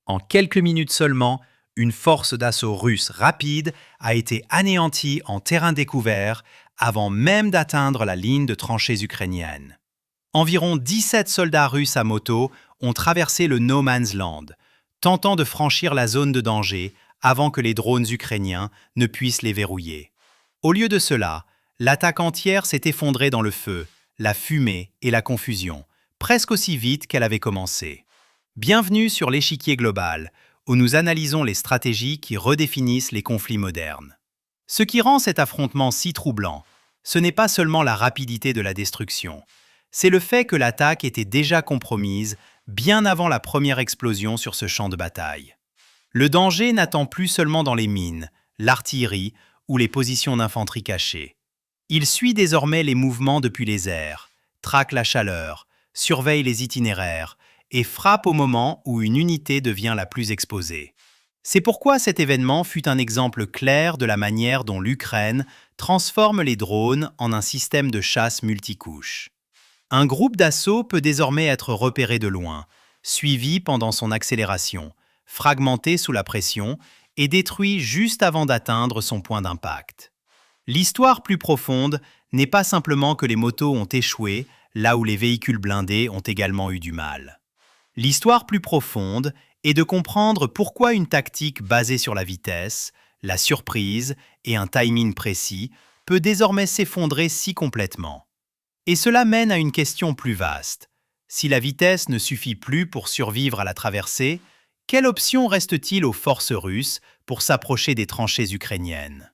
En quelques minutes seulement, une force d'assaut russe rapide a été anéantie en terrain découvert avant même d'atteindre la ligne de tranchées ukrainienne. Environ 17 soldats russes à moto ont traversé le No Man's Land, tentant de franchir la zone de danger avant que les drones ukrainiens ne puissent les verrouiller. Au lieu de cela, l'attaque entière s'est effondrée dans le feu, la fumée et la confusion, presque aussi vite qu'elle avait commencé. Bienvenue sur l'échiquier global, où nous analysons les stratégies qui redéfinissent les conflits modernes. Ce qui rend cet affrontement si troublant, ce n'est pas seulement la rapidité de la destruction, c'est le fait que l'attaque était déjà compromise bien avant la première explosion sur ce champ de bataille. Le danger n'attend plus seulement dans les mines, l'artillerie ou les positions d'infanterie cachées. Il suit désormais les mouvements depuis les airs, traque la chaleur, surveille les itinéraires et frappe au moment où une unité devient la plus exposée. C'est pourquoi cet événement fut un exemple clair de la manière dont l'Ukraine transforme les drones en un système de chasse multicouche. Un groupe d'assaut peut désormais être repéré de loin, suivi pendant son accélération, fragmenté sous la pression et détruit juste avant d'atteindre son point d'impact. L'histoire plus profonde n'est pas simplement que les motos ont échoué là où les véhicules blindés ont également eu du mal. L'histoire plus profonde est de comprendre pourquoi une tactique basée sur la vitesse, la surprise et un timing précis peut désormais s'effondrer si complètement. Et cela mène à une question plus vaste. Si la vitesse ne suffit plus pour survivre à la traversée, quelle option reste-t-il aux forces russes pour s'approcher des tranchées ukrainiennes?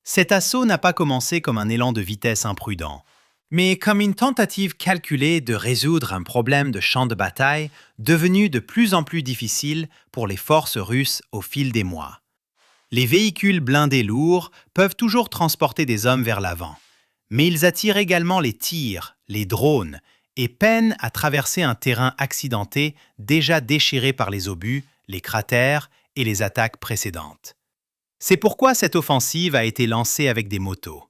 Cet assaut n'a pas commencé comme un élan de vitesse imprudent, mais comme une tentative calculée de résoudre un problème de champ de bataille devenu de plus en plus difficile pour les forces russes au fil des mois. Les véhicules blindés lourds peuvent toujours transporter des hommes vers l'avant, mais ils attirent également les tirs, les drones, et peinent à traverser un terrain accidenté déjà déchiré par les obus, les cratères et les attaques précédentes. C'est pourquoi cette offensive a été lancée avec des motos.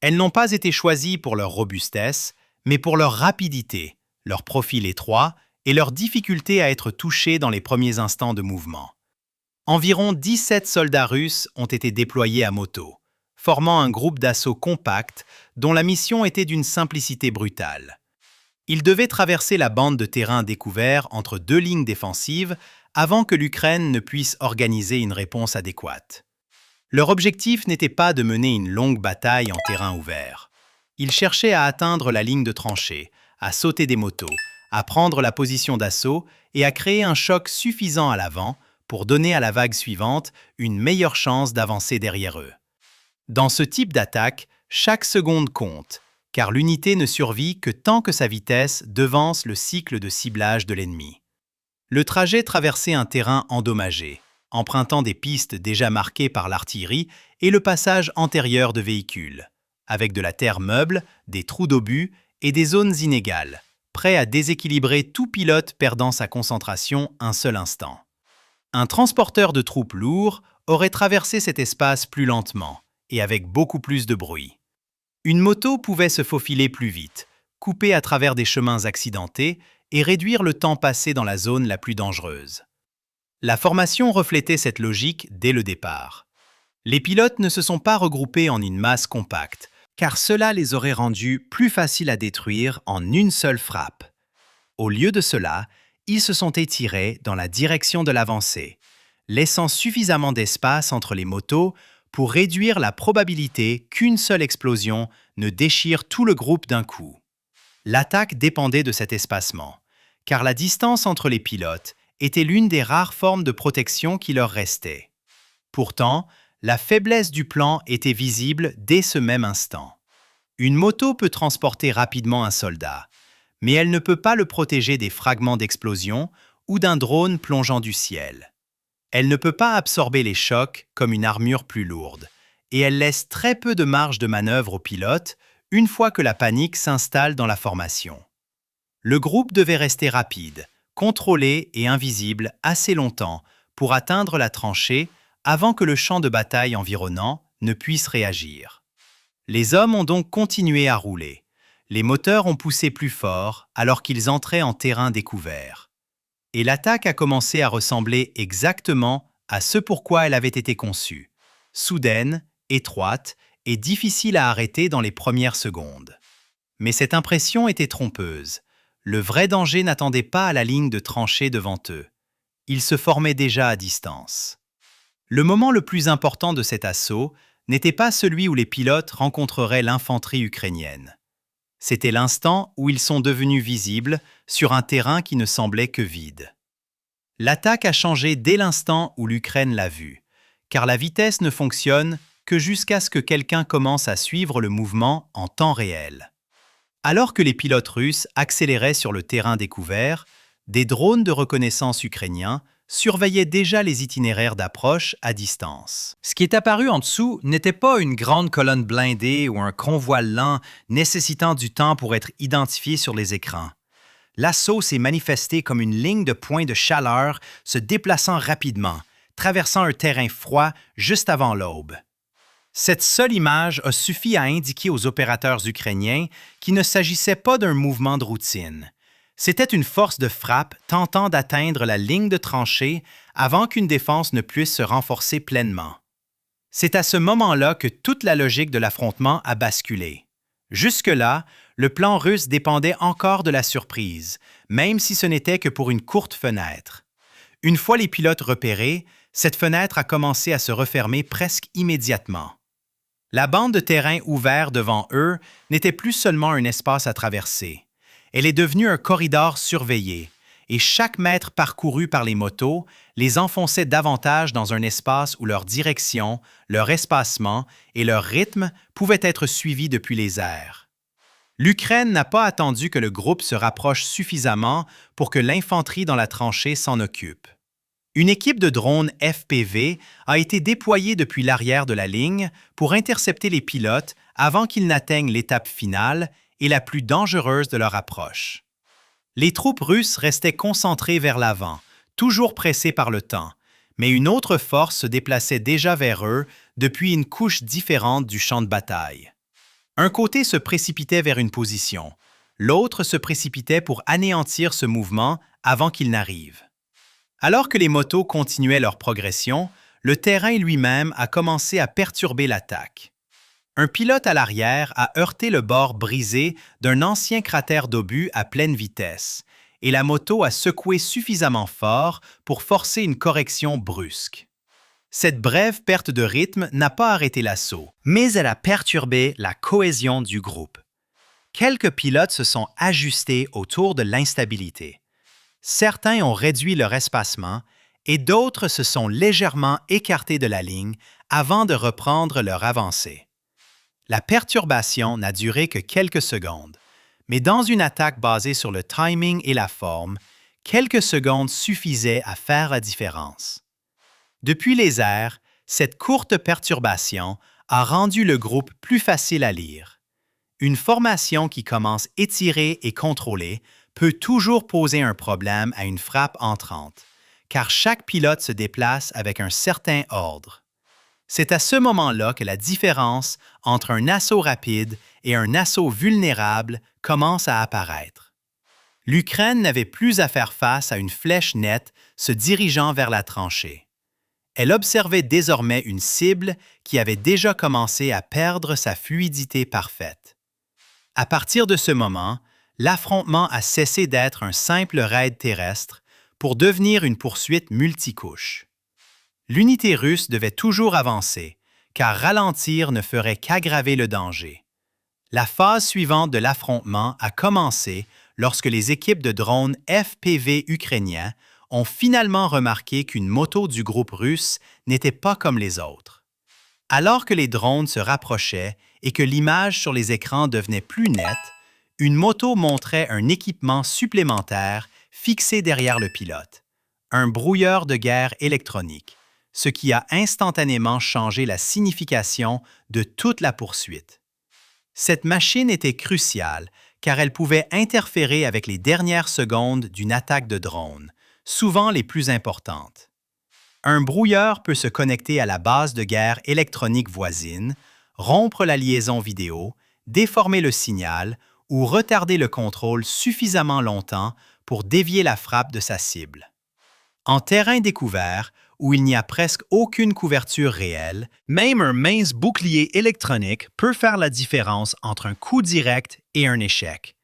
Elles n'ont pas été choisies pour leur robustesse, mais pour leur rapidité, leur profil étroit et leur difficulté à être touchés dans les premiers instants de mouvement. Environ 17 soldats russes ont été déployés à moto, formant un groupe d'assaut compact dont la mission était d'une simplicité brutale. Ils devaient traverser la bande de terrain découvert entre deux lignes défensives avant que l'Ukraine ne puisse organiser une réponse adéquate. Leur objectif n'était pas de mener une longue bataille en terrain ouvert. Ils cherchaient à atteindre la ligne de tranchée, à sauter des motos, à prendre la position d'assaut et à créer un choc suffisant à l'avant pour donner à la vague suivante une meilleure chance d'avancer derrière eux. Dans ce type d'attaque, chaque seconde compte, car l'unité ne survit que tant que sa vitesse devance le cycle de ciblage de l'ennemi. Le trajet traversait un terrain endommagé, empruntant des pistes déjà marquées par l'artillerie et le passage antérieur de véhicules, avec de la terre meuble, des trous d'obus et des zones inégales, prêts à déséquilibrer tout pilote perdant sa concentration un seul instant. Un transporteur de troupes lourd aurait traversé cet espace plus lentement et avec beaucoup plus de bruit. Une moto pouvait se faufiler plus vite, couper à travers des chemins accidentés et réduire le temps passé dans la zone la plus dangereuse. La formation reflétait cette logique dès le départ. Les pilotes ne se sont pas regroupés en une masse compacte, car cela les aurait rendus plus faciles à détruire en une seule frappe. Au lieu de cela, ils se sont étirés dans la direction de l'avancée, laissant suffisamment d'espace entre les motos pour réduire la probabilité qu'une seule explosion ne déchire tout le groupe d'un coup. L'attaque dépendait de cet espacement, car la distance entre les pilotes était l'une des rares formes de protection qui leur restait. Pourtant, la faiblesse du plan était visible dès ce même instant. Une moto peut transporter rapidement un soldat, mais elle ne peut pas le protéger des fragments d'explosion ou d'un drone plongeant du ciel. Elle ne peut pas absorber les chocs comme une armure plus lourde, et elle laisse très peu de marge de manœuvre au pilote une fois que la panique s'installe dans la formation. Le groupe devait rester rapide, contrôlé et invisible assez longtemps pour atteindre la tranchée avant que le champ de bataille environnant ne puisse réagir. Les hommes ont donc continué à rouler. Les moteurs ont poussé plus fort alors qu'ils entraient en terrain découvert. et l'attaque a commencé à ressembler exactement à ce pourquoi elle avait été conçue. Soudaine, étroite et difficile à arrêter dans les premières secondes. Mais cette impression était trompeuse. Le vrai danger n'attendait pas à la ligne de tranchée devant eux. Il se formait déjà à distance. Le moment le plus important de cet assaut n'était pas celui où les pilotes rencontreraient l'infanterie ukrainienne. C'était l'instant où ils sont devenus visibles sur un terrain qui ne semblait que vide. L'attaque a changé dès l'instant où l'Ukraine l'a vue, car la vitesse ne fonctionne que jusqu'à ce que quelqu'un commence à suivre le mouvement en temps réel. Alors que les pilotes russes accéléraient sur le terrain découvert, des drones de reconnaissance ukrainiens surveillaient déjà les itinéraires d'approche à distance. Ce qui est apparu en dessous n'était pas une grande colonne blindée ou un convoi lent nécessitant du temps pour être identifié sur les écrans. L'assaut s'est manifesté comme une ligne de points de chaleur se déplaçant rapidement, traversant un terrain froid juste avant l'aube. Cette seule image a suffi à indiquer aux opérateurs ukrainiens qu'il ne s'agissait pas d'un mouvement de routine. C'était une force de frappe tentant d'atteindre la ligne de tranchée avant qu'une défense ne puisse se renforcer pleinement. C'est à ce moment-là que toute la logique de l'affrontement a basculé. Jusque-là, le plan russe dépendait encore de la surprise, même si ce n'était que pour une courte fenêtre. Une fois les pilotes repérés, cette fenêtre a commencé à se refermer presque immédiatement. La bande de terrain ouvert devant eux n'était plus seulement un espace à traverser. Elle est devenue un corridor surveillé, et chaque mètre parcouru par les motos les enfonçait davantage dans un espace où leur direction, leur espacement et leur rythme pouvaient être suivis depuis les airs. L'Ukraine n'a pas attendu que le groupe se rapproche suffisamment pour que l'infanterie dans la tranchée s'en occupe. Une équipe de drones FPV a été déployée depuis l'arrière de la ligne pour intercepter les pilotes avant qu'ils n'atteignent l'étape finale et la plus dangereuse de leur approche. Les troupes russes restaient concentrées vers l'avant, toujours pressées par le temps, mais une autre force se déplaçait déjà vers eux depuis une couche différente du champ de bataille. Un côté se précipitait vers une position, l'autre se précipitait pour anéantir ce mouvement avant qu'il n'arrive. Alors que les motos continuaient leur progression, le terrain lui-même a commencé à perturber l'attaque. Un pilote à l'arrière a heurté le bord brisé d'un ancien cratère d'obus à pleine vitesse, et la moto a secoué suffisamment fort pour forcer une correction brusque. Cette brève perte de rythme n'a pas arrêté l'assaut, mais elle a perturbé la cohésion du groupe. Quelques pilotes se sont ajustés autour de l'instabilité. Certains ont réduit leur espacement et d'autres se sont légèrement écartés de la ligne avant de reprendre leur avancée. La perturbation n'a duré que quelques secondes, mais dans une attaque basée sur le timing et la forme, quelques secondes suffisaient à faire la différence. Depuis les airs, cette courte perturbation a rendu le groupe plus facile à lire. Une formation qui commence étirée et contrôlée peut toujours poser un problème à une frappe entrante, car chaque pilote se déplace avec un certain ordre. C'est à ce moment-là que la différence entre un assaut rapide et un assaut vulnérable commence à apparaître. L'Ukraine n'avait plus à faire face à une flèche nette se dirigeant vers la tranchée. Elle observait désormais une cible qui avait déjà commencé à perdre sa fluidité parfaite. À partir de ce moment, l'affrontement a cessé d'être un simple raid terrestre pour devenir une poursuite multicouche. L'unité russe devait toujours avancer, car ralentir ne ferait qu'aggraver le danger. La phase suivante de l'affrontement a commencé lorsque les équipes de drones FPV ukrainiens ont finalement remarqué qu'une moto du groupe russe n'était pas comme les autres. Alors que les drones se rapprochaient et que l'image sur les écrans devenait plus nette, une moto montrait un équipement supplémentaire fixé derrière le pilote, un brouilleur de guerre électronique, ce qui a instantanément changé la signification de toute la poursuite. Cette machine était cruciale car elle pouvait interférer avec les dernières secondes d'une attaque de drone, souvent les plus importantes. Un brouilleur peut se connecter à la base de guerre électronique voisine, rompre la liaison vidéo, déformer le signal ou retarder le contrôle suffisamment longtemps pour dévier la frappe de sa cible. En terrain découvert, où il n'y a presque aucune couverture réelle, même un mince bouclier électronique peut faire la différence entre un coup direct et un échec.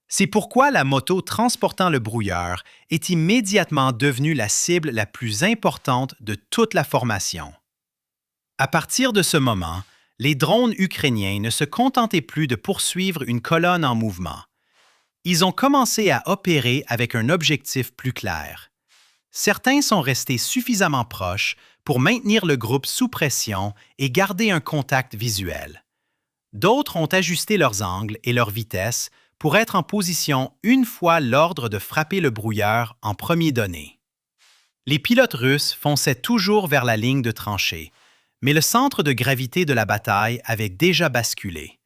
C'est pourquoi la moto transportant le brouilleur est immédiatement devenue la cible la plus importante de toute la formation. À partir de ce moment, les drones ukrainiens ne se contentaient plus de poursuivre une colonne en mouvement. Ils ont commencé à opérer avec un objectif plus clair. Certains sont restés suffisamment proches pour maintenir le groupe sous pression et garder un contact visuel. D'autres ont ajusté leurs angles et leur vitesse pour être en position une fois l'ordre de frapper le brouilleur en premier donné. Les pilotes russes fonçaient toujours vers la ligne de tranchée, mais le centre de gravité de la bataille avait déjà basculé.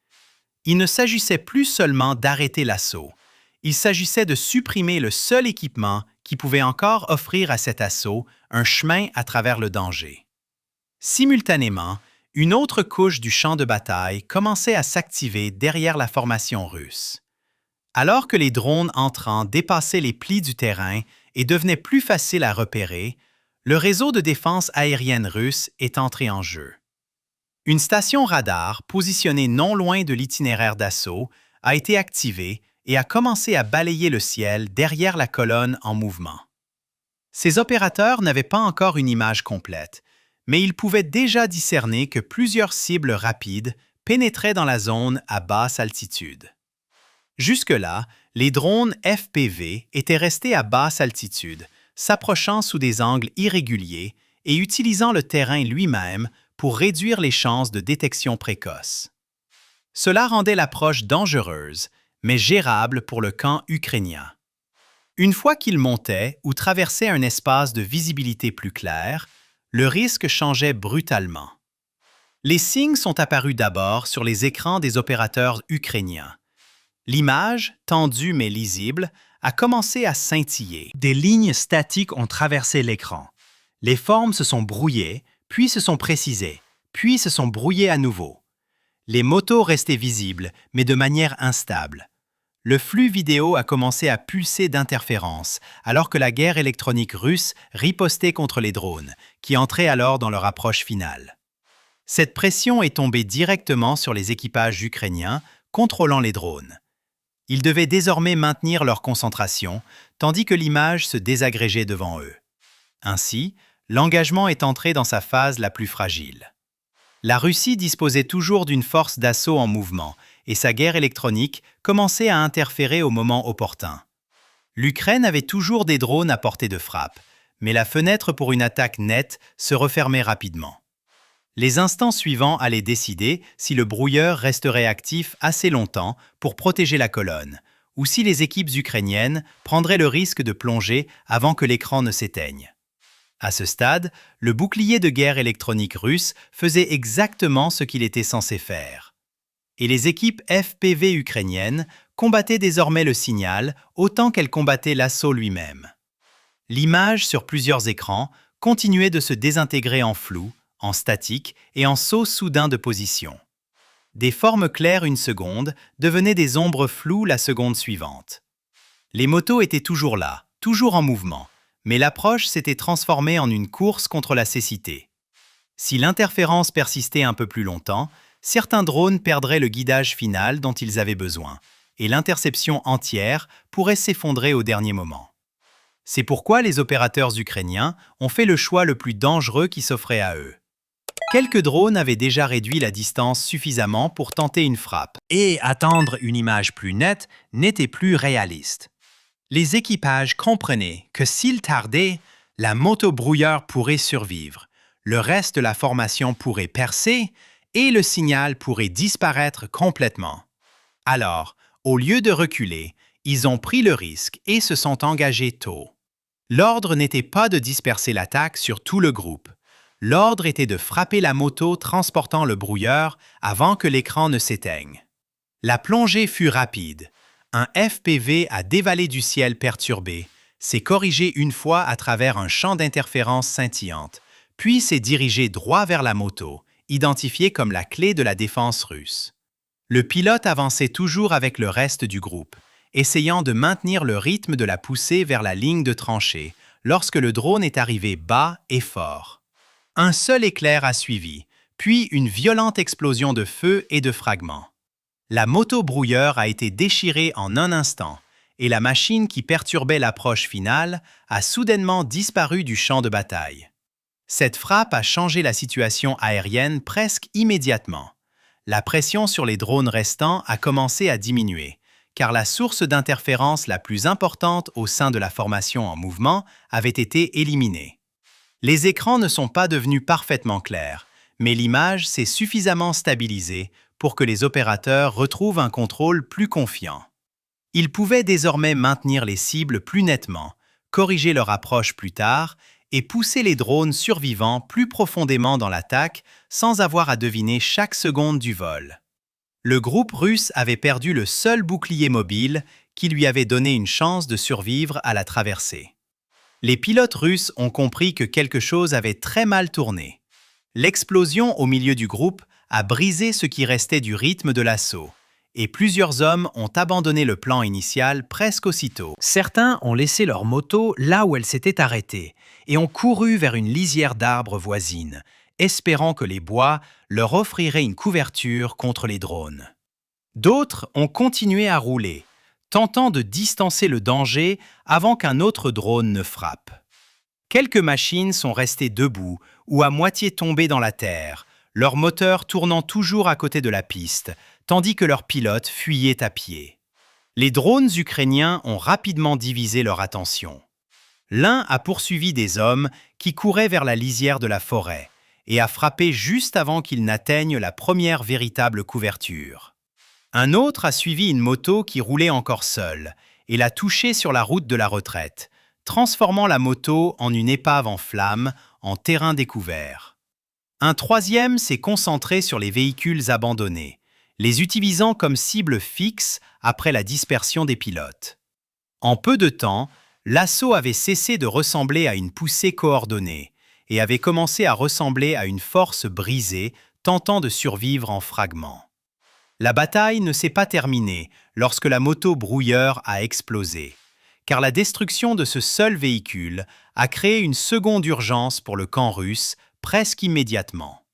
Il ne s'agissait plus seulement d'arrêter l'assaut, il s'agissait de supprimer le seul équipement qui pouvait encore offrir à cet assaut un chemin à travers le danger. Simultanément, une autre couche du champ de bataille commençait à s'activer derrière la formation russe. Alors que les drones entrants dépassaient les plis du terrain et devenaient plus faciles à repérer, le réseau de défense aérienne russe est entré en jeu. Une station radar positionnée non loin de l'itinéraire d'assaut a été activée et a commencé à balayer le ciel derrière la colonne en mouvement. Ces opérateurs n'avaient pas encore une image complète, mais ils pouvaient déjà discerner que plusieurs cibles rapides pénétraient dans la zone à basse altitude. Jusque-là, les drones FPV étaient restés à basse altitude, s'approchant sous des angles irréguliers et utilisant le terrain lui-même pour réduire les chances de détection précoce. Cela rendait l'approche dangereuse, mais gérable pour le camp ukrainien. Une fois qu'ils montaient ou traversaient un espace de visibilité plus clair, le risque changeait brutalement. Les signes sont apparus d'abord sur les écrans des opérateurs ukrainiens. L'image, tendue mais lisible, a commencé à scintiller. Des lignes statiques ont traversé l'écran. Les formes se sont brouillées, puis se sont précisées, puis se sont brouillées à nouveau. Les motos restaient visibles, mais de manière instable. Le flux vidéo a commencé à pulser d'interférences, alors que la guerre électronique russe ripostait contre les drones, qui entraient alors dans leur approche finale. Cette pression est tombée directement sur les équipages ukrainiens, contrôlant les drones. Ils devaient désormais maintenir leur concentration, tandis que l'image se désagrégeait devant eux. Ainsi, l'engagement est entré dans sa phase la plus fragile. La Russie disposait toujours d'une force d'assaut en mouvement, et sa guerre électronique commençait à interférer au moment opportun. L'Ukraine avait toujours des drones à portée de frappe, mais la fenêtre pour une attaque nette se refermait rapidement. Les instants suivants allaient décider si le brouilleur resterait actif assez longtemps pour protéger la colonne, ou si les équipes ukrainiennes prendraient le risque de plonger avant que l'écran ne s'éteigne. À ce stade, le bouclier de guerre électronique russe faisait exactement ce qu'il était censé faire. Et les équipes FPV ukrainiennes combattaient désormais le signal autant qu'elles combattaient l'assaut lui-même. L'image sur plusieurs écrans continuait de se désintégrer en flou, en statique et en saut soudain de position. Des formes claires une seconde devenaient des ombres floues la seconde suivante. Les motos étaient toujours là, toujours en mouvement, mais l'approche s'était transformée en une course contre la cécité. Si l'interférence persistait un peu plus longtemps, certains drones perdraient le guidage final dont ils avaient besoin, et l'interception entière pourrait s'effondrer au dernier moment. C'est pourquoi les opérateurs ukrainiens ont fait le choix le plus dangereux qui s'offrait à eux. Quelques drones avaient déjà réduit la distance suffisamment pour tenter une frappe, et attendre une image plus nette n'était plus réaliste. Les équipages comprenaient que s'ils tardaient, la moto-brouilleur pourrait survivre, le reste de la formation pourrait percer et le signal pourrait disparaître complètement. Alors, au lieu de reculer, ils ont pris le risque et se sont engagés tôt. L'ordre n'était pas de disperser l'attaque sur tout le groupe. L'ordre était de frapper la moto transportant le brouilleur avant que l'écran ne s'éteigne. La plongée fut rapide. Un FPV a dévalé du ciel perturbé, s'est corrigé une fois à travers un champ d'interférence scintillante, puis s'est dirigé droit vers la moto, identifiée comme la clé de la défense russe. Le pilote avançait toujours avec le reste du groupe, essayant de maintenir le rythme de la poussée vers la ligne de tranchée lorsque le drone est arrivé bas et fort. Un seul éclair a suivi, puis une violente explosion de feu et de fragments. La moto-brouilleur a été déchirée en un instant et la machine qui perturbait l'approche finale a soudainement disparu du champ de bataille. Cette frappe a changé la situation aérienne presque immédiatement. La pression sur les drones restants a commencé à diminuer, car la source d'interférence la plus importante au sein de la formation en mouvement avait été éliminée. Les écrans ne sont pas devenus parfaitement clairs, mais l'image s'est suffisamment stabilisée pour que les opérateurs retrouvent un contrôle plus confiant. Ils pouvaient désormais maintenir les cibles plus nettement, corriger leur approche plus tard et pousser les drones survivants plus profondément dans l'attaque sans avoir à deviner chaque seconde du vol. Le groupe russe avait perdu le seul bouclier mobile qui lui avait donné une chance de survivre à la traversée. Les pilotes russes ont compris que quelque chose avait très mal tourné. L'explosion au milieu du groupe a brisé ce qui restait du rythme de l'assaut, et plusieurs hommes ont abandonné le plan initial presque aussitôt. Certains ont laissé leur moto là où elle s'était arrêtée et ont couru vers une lisière d'arbres voisine, espérant que les bois leur offriraient une couverture contre les drones. D'autres ont continué à rouler, tentant de distancer le danger avant qu'un autre drone ne frappe. Quelques machines sont restées debout ou à moitié tombées dans la terre, leur moteur tournant toujours à côté de la piste, tandis que leurs pilotes fuyaient à pied. Les drones ukrainiens ont rapidement divisé leur attention. L'un a poursuivi des hommes qui couraient vers la lisière de la forêt et a frappé juste avant qu'ils n'atteignent la première véritable couverture. Un autre a suivi une moto qui roulait encore seule et l'a touchée sur la route de la retraite, transformant la moto en une épave en flammes en terrain découvert. Un troisième s'est concentré sur les véhicules abandonnés, les utilisant comme cible fixe après la dispersion des pilotes. En peu de temps, l'assaut avait cessé de ressembler à une poussée coordonnée et avait commencé à ressembler à une force brisée tentant de survivre en fragments. La bataille ne s'est pas terminée lorsque la moto brouilleur a explosé, car la destruction de ce seul véhicule a créé une seconde urgence pour le camp russe presque immédiatement.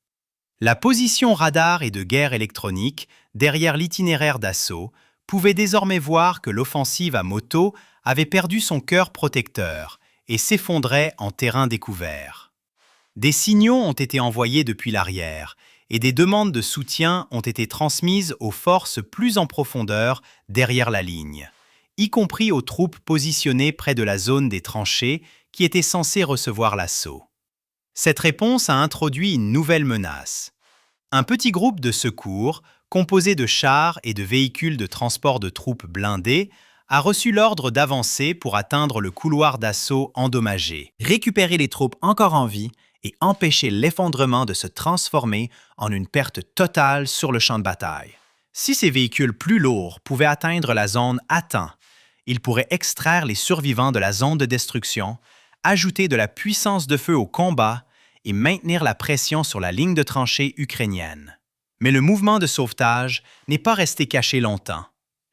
La position radar et de guerre électronique derrière l'itinéraire d'assaut pouvait désormais voir que l'offensive à moto avait perdu son cœur protecteur et s'effondrait en terrain découvert. Des signaux ont été envoyés depuis l'arrière et des demandes de soutien ont été transmises aux forces plus en profondeur derrière la ligne, y compris aux troupes positionnées près de la zone des tranchées qui étaient censées recevoir l'assaut. Cette réponse a introduit une nouvelle menace. Un petit groupe de secours, composé de chars et de véhicules de transport de troupes blindés, a reçu l'ordre d'avancer pour atteindre le couloir d'assaut endommagé, récupérer les troupes encore en vie et empêcher l'effondrement de se transformer en une perte totale sur le champ de bataille. Si ces véhicules plus lourds pouvaient atteindre la zone à temps, ils pourraient extraire les survivants de la zone de destruction, ajouter de la puissance de feu au combat et maintenir la pression sur la ligne de tranchée ukrainienne. Mais le mouvement de sauvetage n'est pas resté caché longtemps.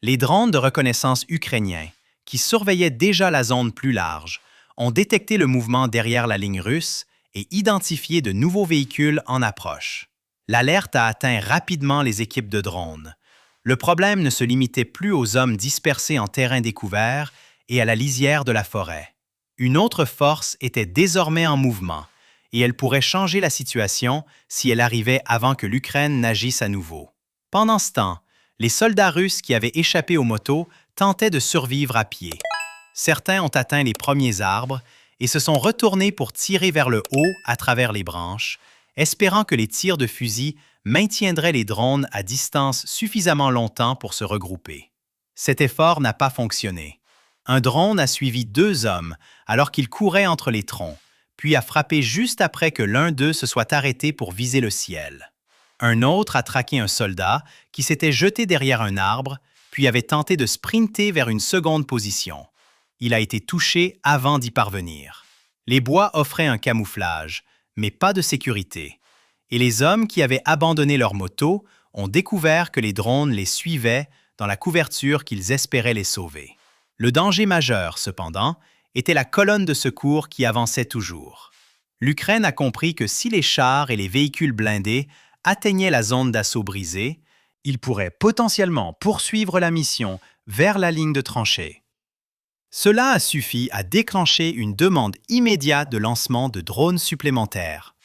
Les drones de reconnaissance ukrainiens, qui surveillaient déjà la zone plus large, ont détecté le mouvement derrière la ligne russe et identifié de nouveaux véhicules en approche. L'alerte a atteint rapidement les équipes de drones. Le problème ne se limitait plus aux hommes dispersés en terrain découvert et à la lisière de la forêt. Une autre force était désormais en mouvement, et elle pourrait changer la situation si elle arrivait avant que l'Ukraine n'agisse à nouveau. Pendant ce temps, les soldats russes qui avaient échappé aux motos tentaient de survivre à pied. Certains ont atteint les premiers arbres et se sont retournés pour tirer vers le haut à travers les branches, espérant que les tirs de fusil maintiendraient les drones à distance suffisamment longtemps pour se regrouper. Cet effort n'a pas fonctionné. Un drone a suivi 2 hommes alors qu'ils couraient entre les troncs, puis a frappé juste après que l'un d'eux se soit arrêté pour viser le ciel. Un autre a traqué un soldat qui s'était jeté derrière un arbre, puis avait tenté de sprinter vers une seconde position. Il a été touché avant d'y parvenir. Les bois offraient un camouflage, mais pas de sécurité. Et les hommes qui avaient abandonné leur moto ont découvert que les drones les suivaient dans la couverture qu'ils espéraient les sauver. Le danger majeur, cependant, était la colonne de secours qui avançait toujours. L'Ukraine a compris que si les chars et les véhicules blindés atteignaient la zone d'assaut brisée, ils pourraient potentiellement poursuivre la mission vers la ligne de tranchée. Cela a suffi à déclencher une demande immédiate de lancement de drones supplémentaires.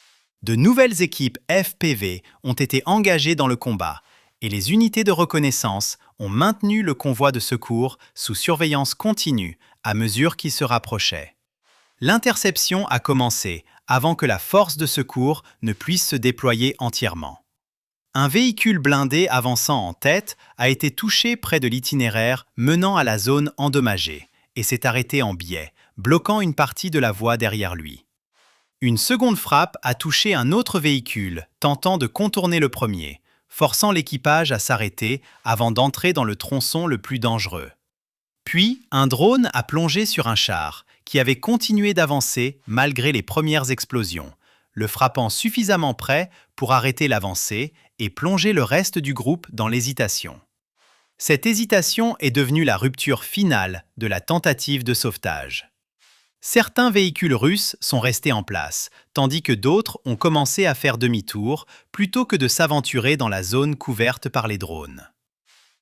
De nouvelles équipes FPV ont été engagées dans le combat et les unités de reconnaissance ont maintenu le convoi de secours sous surveillance continue à mesure qu'il se rapprochait. L'interception a commencé avant que la force de secours ne puisse se déployer entièrement. Un véhicule blindé avançant en tête a été touché près de l'itinéraire menant à la zone endommagée et s'est arrêté en biais, bloquant une partie de la voie derrière lui. Une seconde frappe a touché un autre véhicule, tentant de contourner le premier, forçant l'équipage à s'arrêter avant d'entrer dans le tronçon le plus dangereux. Puis, un drone a plongé sur un char, qui avait continué d'avancer malgré les premières explosions, le frappant suffisamment près pour arrêter l'avancée et plonger le reste du groupe dans l'hésitation. Cette hésitation est devenue la rupture finale de la tentative de sauvetage. Certains véhicules russes sont restés en place, tandis que d'autres ont commencé à faire demi-tour plutôt que de s'aventurer dans la zone couverte par les drones.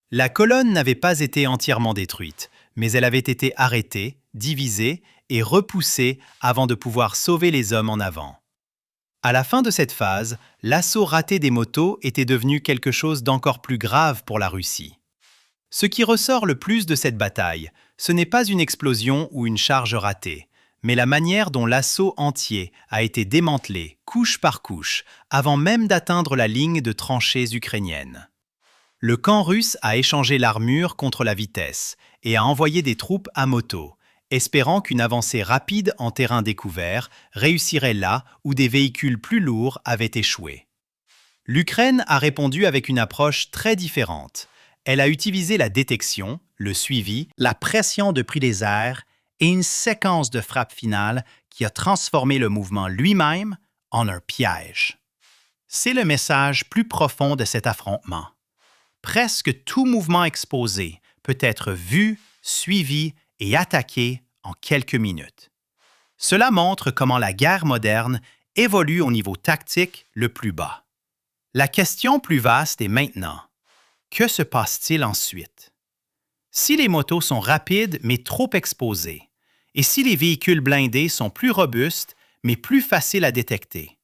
La colonne n'avait pas été entièrement détruite, mais elle avait été arrêtée, divisée et repoussée avant de pouvoir sauver les hommes en avant. À la fin de cette phase, l'assaut raté des motos était devenu quelque chose d'encore plus grave pour la Russie. Ce qui ressort le plus de cette bataille, ce n'est pas une explosion ou une charge ratée, mais la manière dont l'assaut entier a été démantelé, couche par couche, avant même d'atteindre la ligne de tranchées ukrainienne. Le camp russe a échangé l'armure contre la vitesse et a envoyé des troupes à moto, espérant qu'une avancée rapide en terrain découvert réussirait là où des véhicules plus lourds avaient échoué. L'Ukraine a répondu avec une approche très différente. Elle a utilisé la détection, le suivi, la pression depuis les airs et une séquence de frappe finale qui a transformé le mouvement lui-même en un piège. C'est le message plus profond de cet affrontement. Presque tout mouvement exposé peut être vu, suivi et attaqué en quelques minutes. Cela montre comment la guerre moderne évolue au niveau tactique le plus bas. La question plus vaste est maintenant: que se passe-t-il ensuite? Si les motos sont rapides mais trop exposées, et si les véhicules blindés sont plus robustes mais plus faciles à détecter,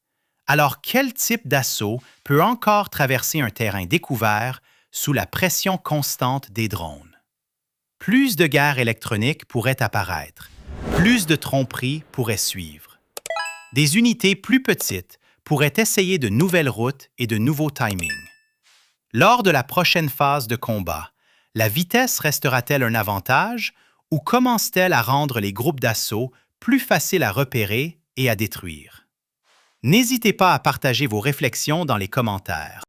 alors quel type d'assaut peut encore traverser un terrain découvert sous la pression constante des drones? Plus de guerres électroniques pourraient apparaître, plus de tromperies pourraient suivre. Des unités plus petites pourraient essayer de nouvelles routes et de nouveaux timings. Lors de la prochaine phase de combat, la vitesse restera-t-elle un avantage ou commence-t-elle à rendre les groupes d'assaut plus faciles à repérer et à détruire? N'hésitez pas à partager vos réflexions dans les commentaires.